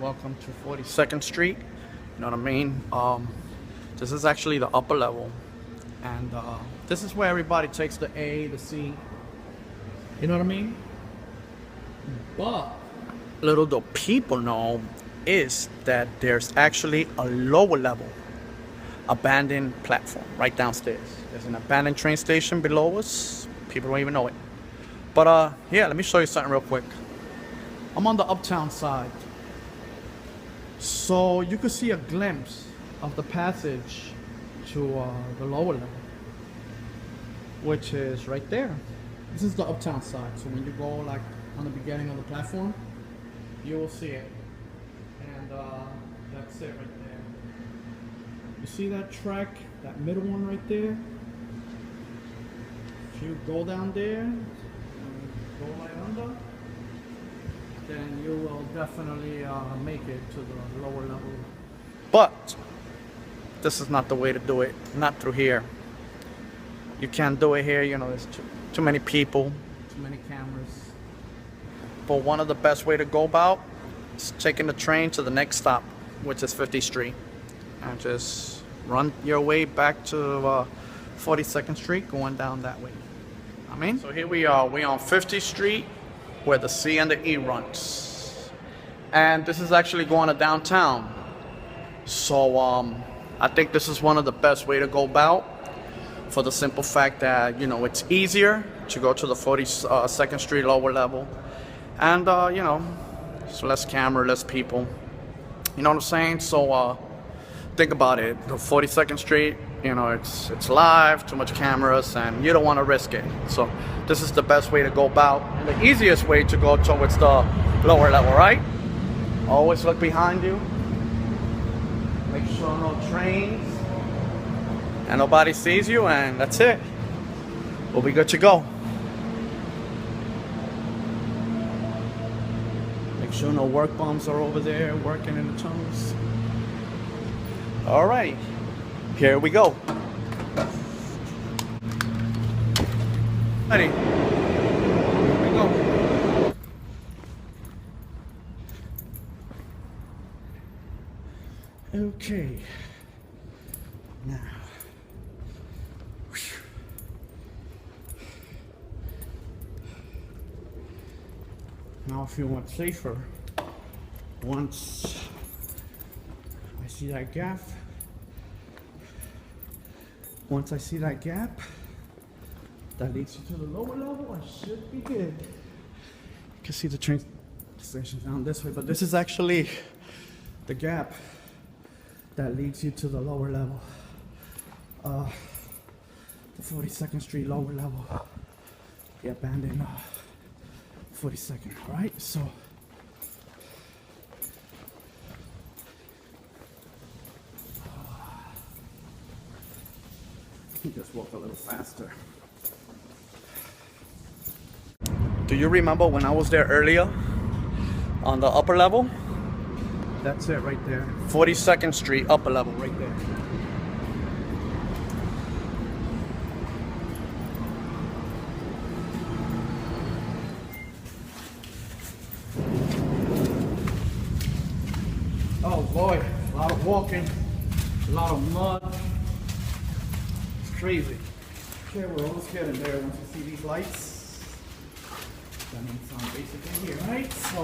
welcome to 42nd Street. You know what I mean? This is actually the upper level, and this is where everybody takes the A, the C. You know what I mean? But little do people know is that there's actually a lower level abandoned platform right downstairs. There's an abandoned train station below us. People don't even know it. But yeah, let me show you something real quick. I'm on the uptown side, so you could see a glimpse of the passage to the lower level, which is right there. This is the uptown side, so when you go like on the beginning of the platform, you will see it, and that's it right there. You see that track, that middle one right there? If you go down there and go right under, then you will definitely make it to the lower level. But this is not the way to do it, not through here. You can't do it here, you know, there's too many people, too many cameras. But one of the best way to go about is taking the train to the next stop, which is 50th Street. And just run your way back to 42nd Street, going down that way. So here we are, we're on 50th Street, where the C and the E runs. And this is actually going to downtown. So I think this is one of the best way to go about, for the simple fact that, you know, it's easier to go to the 42nd Street lower level. And you know, it's less camera, less people. You know what I'm saying? So think about it. The 42nd Street, you know, it's live, too much cameras, and you don't want to risk it. So this is the best way to go about, and the easiest way to go towards the lower level, right? Always look behind you. Make sure no trains and nobody sees you, and that's it. We'll be good to go. Make sure no work bums are over there working in the tunnels. Alright, here we go. Ready? Here we go. Okay. Now. Now I feel much safer once I see that gap. Once I see that gap that leads you to the lower level, I should be good. You can see the train station down this way, but this is actually the gap that leads you to the lower level. The 42nd Street lower level. The abandoned 42nd, right? So just walk a little faster. Do you remember when I was there earlier on the upper level? That's it right there. 42nd Street upper level right there. Oh boy, a lot of walking, a lot of mud. It's crazy. Okay, we're almost getting there. Once you see these lights, that means I'm basically here, right? So,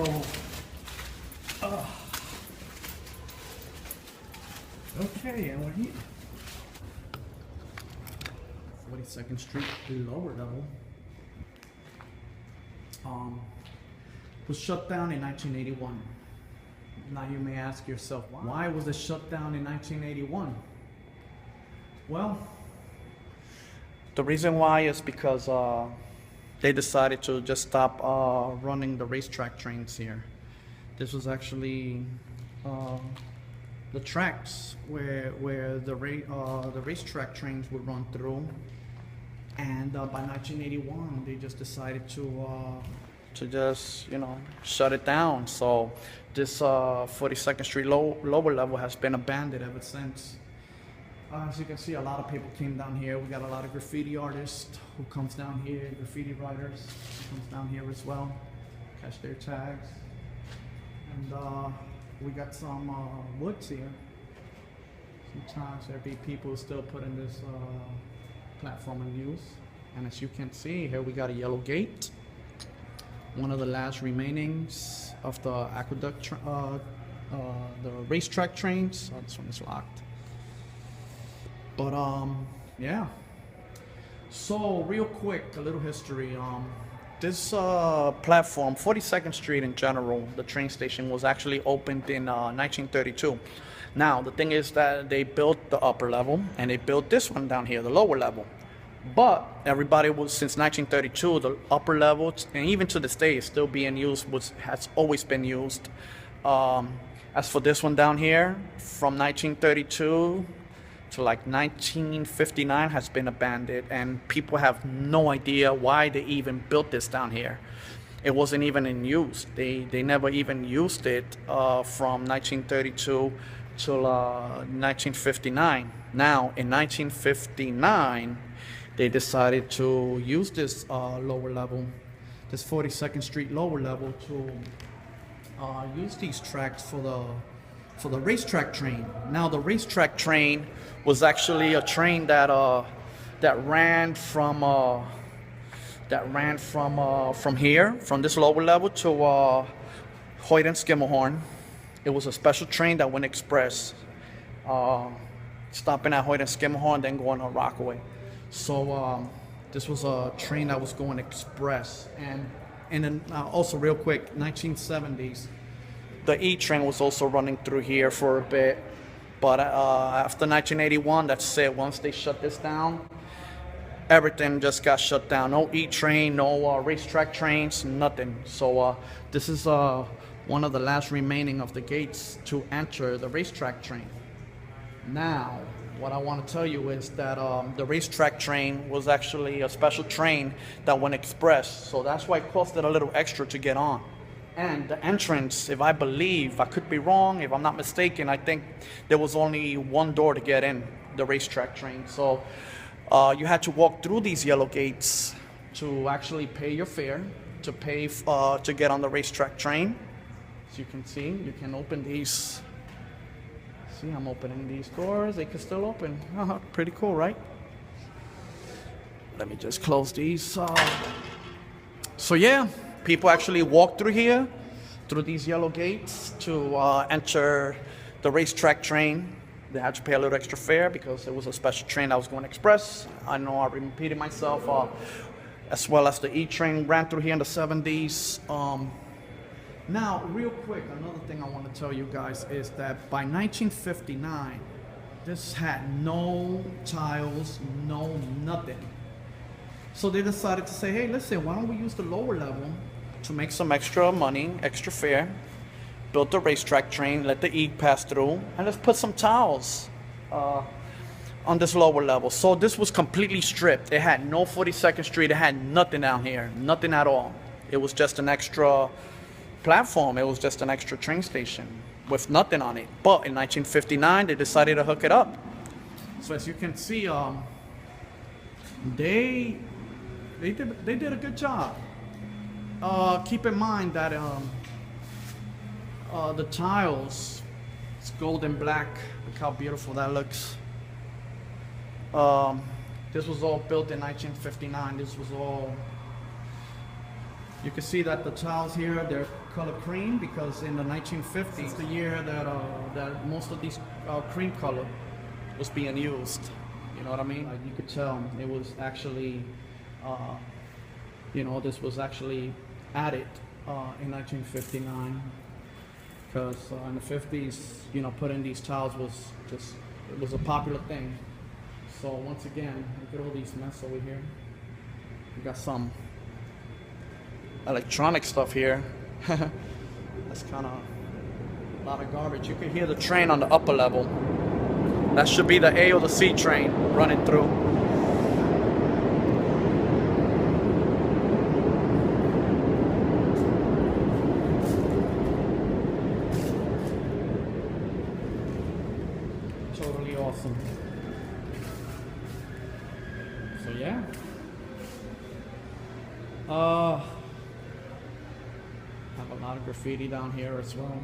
okay, and we're here. 42nd Street, the lower level, was shut down in 1981. Now you may ask yourself, why was it shut down in 1981? Well, the reason why is because they decided to just stop running the racetrack trains here. This was actually the tracks where the racetrack trains would run through, and by 1981 they just decided to just, you know, shut it down. So this 42nd Street lower level has been abandoned ever since. As you can see, a lot of people came down here. We got a lot of graffiti artists who comes down here, graffiti writers who comes down here as well, catch their tags. And We got some woods here. Sometimes there be people still putting this platform in use. And as you can see, here we got a yellow gate. One of the last remainings of the aqueduct, the racetrack trains. Oh, this one is locked. But yeah. So real quick, a little history. This platform, 42nd Street in general, the train station was actually opened in 1932. Now, the thing is that they built the upper level and they built this one down here, the lower level. But everybody was, since 1932, the upper level, and even to this day, is still being used, has always been used. As for this one down here, from 1932 to like 1959 has been abandoned, and people have no idea why they even built this down here. It wasn't even in use. They never even used it from 1932 till 1959. Now in 1959 they decided to use this lower level, this 42nd Street lower level, to use these tracks for the racetrack train. Now the racetrack train was actually a train that ran from here, from this lower level to Hoyt and Skimmerhorn. It was a special train that went express, stopping at Hoyt and Skimmerhorn, then going on Rockaway. So this was a train that was going express. And then also real quick, 1970s, the E train was also running through here for a bit. But after 1981, that's it. Once they shut this down, everything just got shut down. No E train, no racetrack trains, nothing. So this is one of the last remaining of the gates to enter the racetrack train. Now, what I want to tell you is that the racetrack train was actually a special train that went express. So that's why it costed a little extra to get on. And the entrance, if I believe, I could be wrong, if I'm not mistaken, I think there was only one door to get in the racetrack train. So you had to walk through these yellow gates to actually pay your fare, to pay to get on the racetrack train. As you can see, you can open these. See, I'm opening these doors. They can still open. Pretty cool, right? Let me just close these. So yeah, people actually walk through here, through these yellow gates to enter the racetrack train. They had to pay a little extra fare because it was a special train that was going express. I know I repeated myself, as well as the E train ran through here in the 70s. Now, real quick, another thing I want to tell you guys is that by 1959, this had no tiles, no nothing. So they decided to say, hey, listen, why don't we use the lower level to make some extra money, extra fare, build the racetrack train, let the E pass through, and let's put some tiles on this lower level. So this was completely stripped. It had no 42nd Street. It had nothing down here, nothing at all. It was just an extra platform. It was just an extra train station with nothing on it. But in 1959, they decided to hook it up. So as you can see, they did a good job. Keep in mind that the tiles, it's golden black. Look how beautiful that looks. This was all built in 1959. This was all. You can see that the tiles here, they're color cream because in the 1950s, the year that most of these cream color was being used. You know what I mean? You could tell it was actually, this was actually added in 1959 because in the 50s, putting these tiles it was a popular thing. So once again, look at all these mess over here. We got some electronic stuff here. That's kind of a lot of garbage. You can hear the train on the upper level. That should be the A or the C train running through. Totally awesome. So yeah. Have a lot of graffiti down here as well.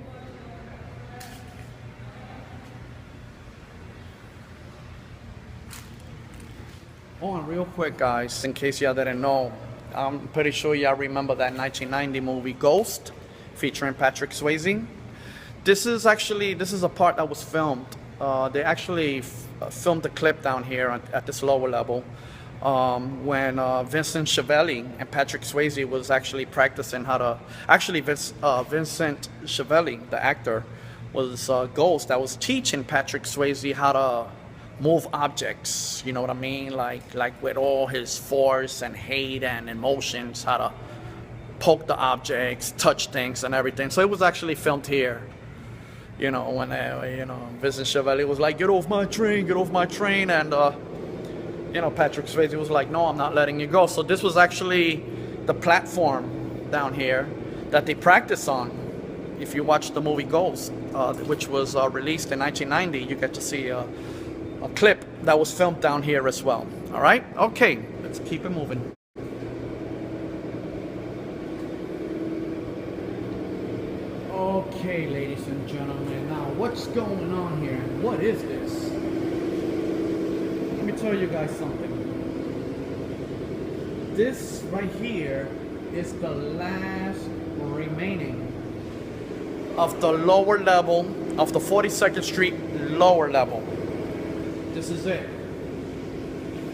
Oh, and real quick, guys, in case y'all didn't know, I'm pretty sure y'all remember that 1990 movie Ghost, featuring Patrick Swayze. This is a part that was filmed. They actually filmed the clip down here at this lower level when Vincent Schiavelli and Patrick Swayze was actually practicing how to. Actually, Vincent Schiavelli, the actor, was Ghost that was teaching Patrick Swayze how to move objects. You know what I mean? Like with all his force and hate and emotions, how to poke the objects, touch things, and everything. So it was actually filmed here. You know, when Vincent Schiavelli was like, "Get off my train, get off my train," and Patrick Swayze was like, "No, I'm not letting you go." So this was actually the platform down here that they practice on. If you watch the movie Ghost, which was released in 1990, you get to see a clip that was filmed down here as well. All right, okay, let's keep it moving. Okay, ladies and gentlemen, now what's going on here? What is this? Let me tell you guys something. This right here is the last remaining of the lower level of the 42nd Street lower level. This is it.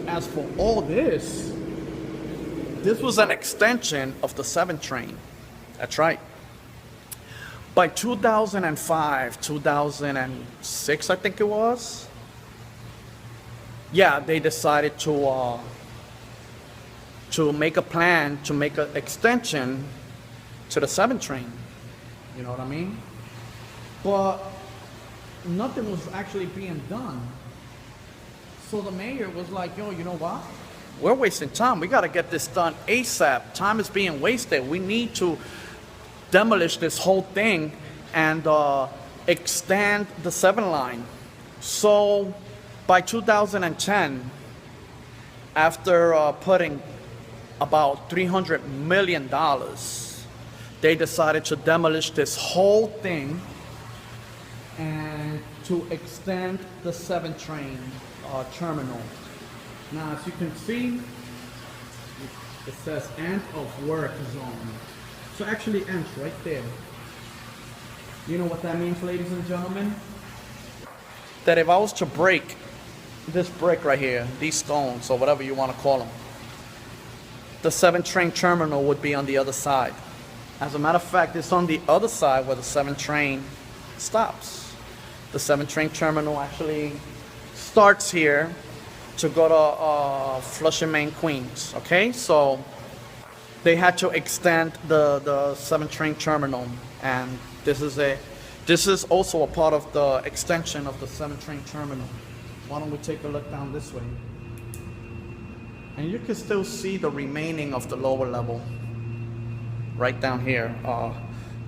As for all this was an extension of the 7 train. That's right. By 2005, 2006, I think it was. Yeah, they decided to make a plan to make an extension to the 7 train. You know what I mean? But nothing was actually being done. So the mayor was like, "Yo, you know what? We're wasting time. We got to get this done ASAP. Time is being wasted. We need to demolish this whole thing and extend the 7 line." So by 2010, after putting about $300 million, they decided to demolish this whole thing and to extend the 7 train terminal. Now, as you can see, it says end of work zone. So actually ends right there. You know what that means, ladies and gentlemen? That if I was to break this brick right here, these stones, or whatever you want to call them, the 7 train terminal would be on the other side. As a matter of fact, it's on the other side where the 7 train stops. The 7 train terminal actually starts here to go to Flushing, Main, Queens. Okay, so they had to extend the 7 train terminal, and this is also a part of the extension of the 7 train terminal. Why don't we take a look down this way? And you can still see the remaining of the lower level right down here,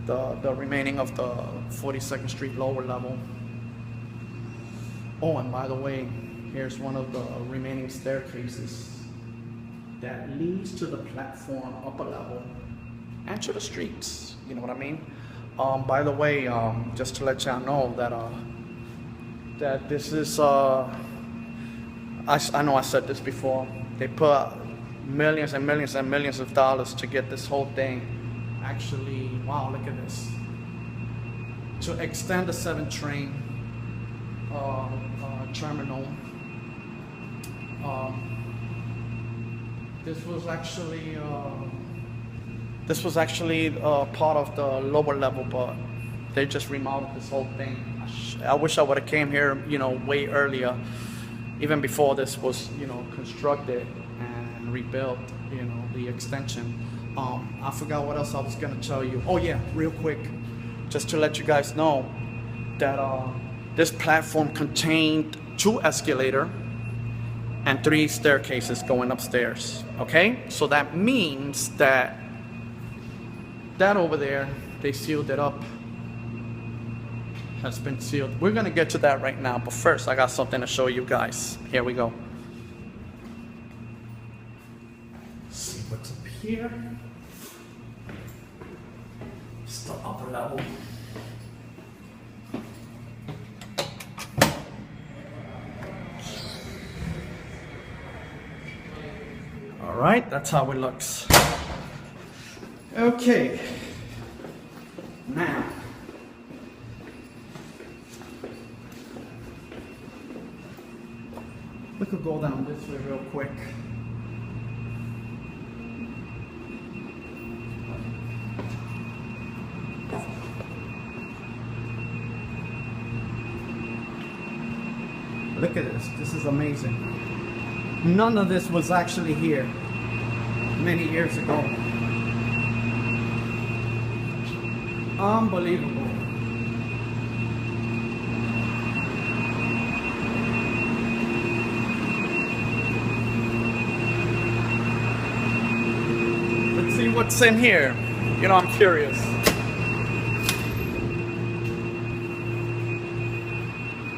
the remaining of the 42nd Street lower level. Oh, and by the way, here's one of the remaining staircases that leads to the platform upper level and to the streets. You know what I mean? By the way, just to let y'all know that this is I know I said this before. They put millions and millions and millions of dollars to get this whole thing actually. Wow, look at this. To extend the 7 train terminal. This was actually part of the lower level, but they just remodeled this whole thing. I wish I would have came here, way earlier, even before this was, constructed and rebuilt, the extension. I forgot what else I was gonna tell you. Oh yeah, real quick, just to let you guys know that this platform contained 2 escalators and 3 staircases going upstairs. Okay, so that means that over there, they sealed it up, has been sealed. We're gonna get to that right now, but first I got something to show you guys. Here we go. Let's see what's up here. It's the upper level. right, that's how it looks. Okay, now we could go down this way real quick. Look at this, this is amazing. None of this was actually here many years ago. Unbelievable. Let's see what's in here. You know, I'm curious.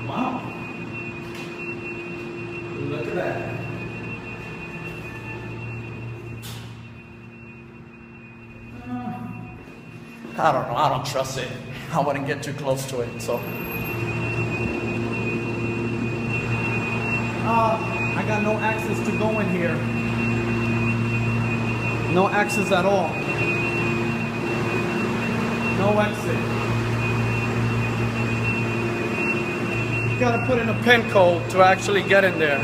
Wow. Look at that. I don't know, I don't trust it. I wouldn't get too close to it, so. I got no access to go in here. No access at all. No exit. You gotta put in a PIN code to actually get in there.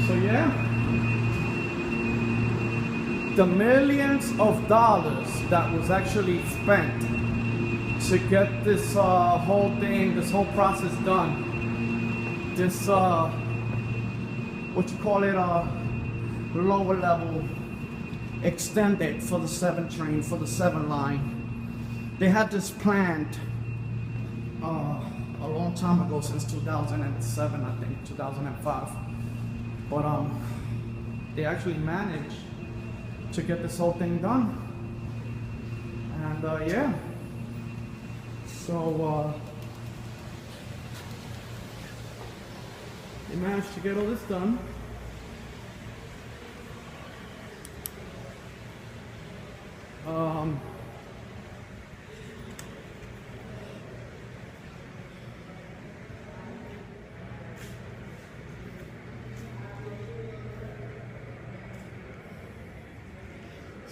So yeah. The millions of dollars that was actually spent to get this whole thing, this whole process done. This, what you call it, lower level extended for the 7 train, for the 7 line. They had this planned a long time ago, since 2007, I think, 2005. But they actually managed to get this whole thing done. And yeah, so they managed to get all this done.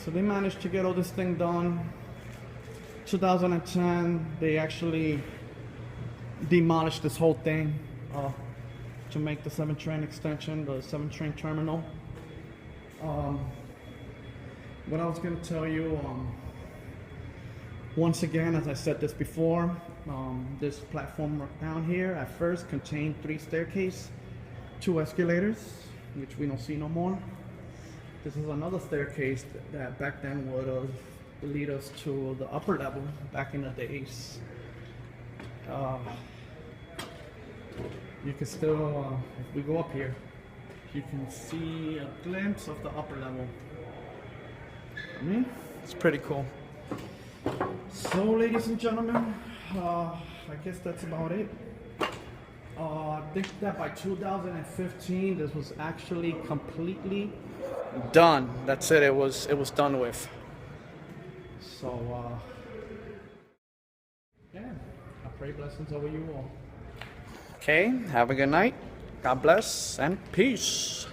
So they managed to get all this thing done. 2010, they actually demolished this whole thing to make the 7 train extension, the 7 train terminal. What I was going to tell you, once again, as I said this before, this platform down here at first contained 3 staircases, 2 escalators, which we don't see no more. This is another staircase that back then would lead us to the upper level back in the days. You can still, if we go up here, you can see a glimpse of the upper level. I mean, it's pretty cool. So, ladies and gentlemen, I guess that's about it. I think that by 2015, this was actually completely done. That's it. It was done with. So, yeah, I pray blessings over you all. Okay, have a good night. God bless and peace.